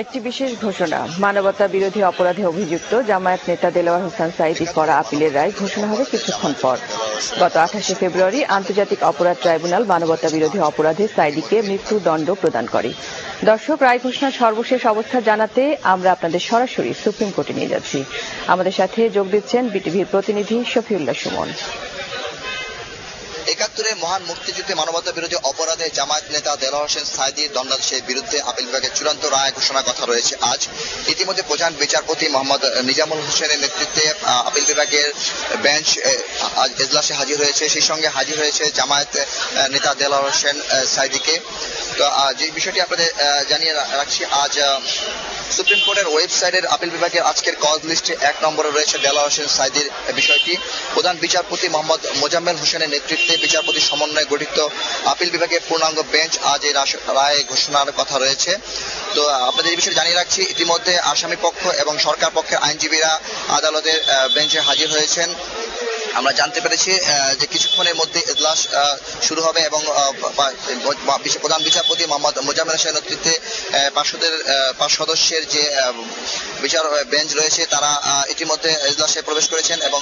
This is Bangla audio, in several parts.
একটি বিশেষ ঘোষণা, মানবতা বিরোধী অপরাধে অভিযুক্ত জামায়াত নেতা দেলোয়ার হোসেন সাঈদী করা আপিলের রায় ঘোষণা হবে কিছুক্ষণ পর। গত 28 ফেব্রুয়ারি আন্তর্জাতিক অপরাধ ট্রাইব্যুনাল মানবতা বিরোধী অপরাধে সাঈদীকে মৃত্যুদণ্ড প্রদান করে। দর্শক, রায় ঘোষণার সর্বশেষ অবস্থা জানাতে আমরা আপনাদের সরাসরি সুপ্রিম কোর্টে নিয়ে যাচ্ছি। আমাদের সাথে যোগ দিচ্ছেন বিটিভির প্রতিনিধি শফিউল্লাহ সুমন। ৭১ মহান মুক্তিযুদ্ধে মানবতা বিরোধী অপরাধে জামায়াত নেতা দেলোয়ার হোসেন সাঈদীর দণ্ডাদেশের বিরুদ্ধে আপিল বিভাগের চূড়ান্ত রায় ঘোষণার কথা রয়েছে আজ। ইতিমধ্যে প্রধান বিচারপতি মোহাম্মদ নিজামুল হোসেনের নেতৃত্বে আপিল বিভাগের বেঞ্চ আজ এজলাসে হাজির হয়েছে। সেই সঙ্গে হাজির হয়েছে জামায়াত নেতা দেলোয়ার হোসেন সাঈদীকে। তো যে বিষয়টি আপনাদের জানিয়ে রাখছি, আজ সুপ্রিম কোর্টের ওয়েবসাইটের আপিল বিভাগের আজকের কজ লিস্টে 1 নম্বরে রয়েছে দেলোয়ার হোসেন সাঈদীর বিষয়টি। প্রধান বিচারপতি মোহাম্মদ মোজাম্মেল হোসেনের নেতৃত্বে বিচারপতি সমন্বয়ে গঠিত আপিল বিভাগের পূর্ণাঙ্গ বেঞ্চ আজ এই রায় ঘোষণার কথা রয়েছে। তো আপনাদের এই বিষয়ে জানিয়ে রাখছি, ইতিমধ্যে আসামি পক্ষ এবং সরকার পক্ষের আইনজীবীরা আদালতের বেঞ্চে হাজির হয়েছেন। আমরা জানতে পেরেছি যে কিছুক্ষণের মধ্যে এজলাস শুরু হবে এবং প্রধান বিচারপতি মোহাম্মদ মোজাম্মেল হোসেনের নেতৃত্বে 5 সদস্যের যে বিচার বেঞ্চ রয়েছে তারা ইতিমধ্যে এজলাসে প্রবেশ করেছেন এবং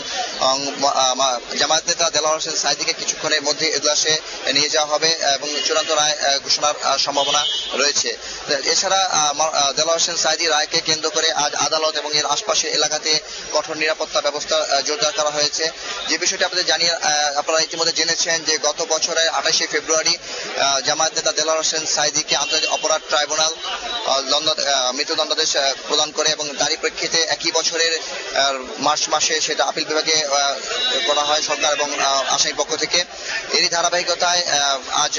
জামায়াত নেতা দেলোয়ার হোসেন সাঈদীকে কিছুক্ষণের মধ্যে এজলাসে নিয়ে যাওয়া হবে এবং চূড়ান্ত রায় ঘোষণার সম্ভাবনা রয়েছে। এছাড়া দেলোয়ার হোসেন সাঈদীর রায়কে কেন্দ্র করে আজ আদালত এবং এর আশপাশের এলাকাতে কঠোর নিরাপত্তা ব্যবস্থা জোরদার করা হয়েছে। যে বিষয়টি আপনারা ইতিমধ্যে জেনেছেন যে গত বছরের 28 ফেব্রুয়ারি জামায়াত নেতা দেলোয়ার হোসেন সাঈদীকে আন্তর্জাতিক অপরাধ ট্রাইব্যুনাল মৃত্যুদণ্ডাদেশ প্রদান করে এবং তারই প্রেক্ষিতে একই বছরের মার্চ মাসে সেটা আপিল বিভাগে করা হয় সরকার এবং আসামি পক্ষ থেকে। এরই ধারাবাহিকতায় আজ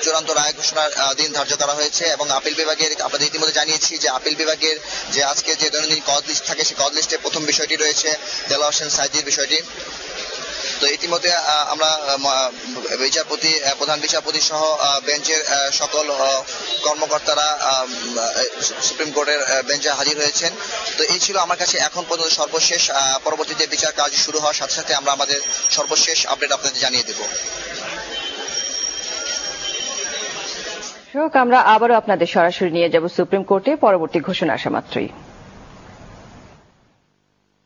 চূড়ান্ত রায় ঘোষণার দিন ধার্য করা হয়েছে এবং আপিল বিভাগের আপনাদের ইতিমধ্যে জানিয়েছি যে আপিল বিভাগের যে আজকে যে দৈনন্দিন কজ লিস্ট থাকে সেই কজ লিস্টে প্রথম বিষয়টি রয়েছে দেলোয়ার হোসেন সাঈদীর বিষয়টি। তো ইতিমধ্যে আমরা প্রধান বিচারপতি সহ বেঞ্চের সকল কর্মকর্তারা সুপ্রিম কোর্টের বেঞ্চে হাজির হয়েছেন। তো এই ছিল আমার কাছে এখন পর্যন্ত সর্বশেষ। পরবর্তীতে বিচার কাজ শুরু হওয়ার সাথে সাথে আমরা আমাদের সর্বশেষ আপডেট আপনাদের জানিয়ে দেব। আমরা আবারও আপনাদের সরাসরি নিয়ে যাব সুপ্রিম কোর্টে পরবর্তী ঘোষণা আসা মাত্রই।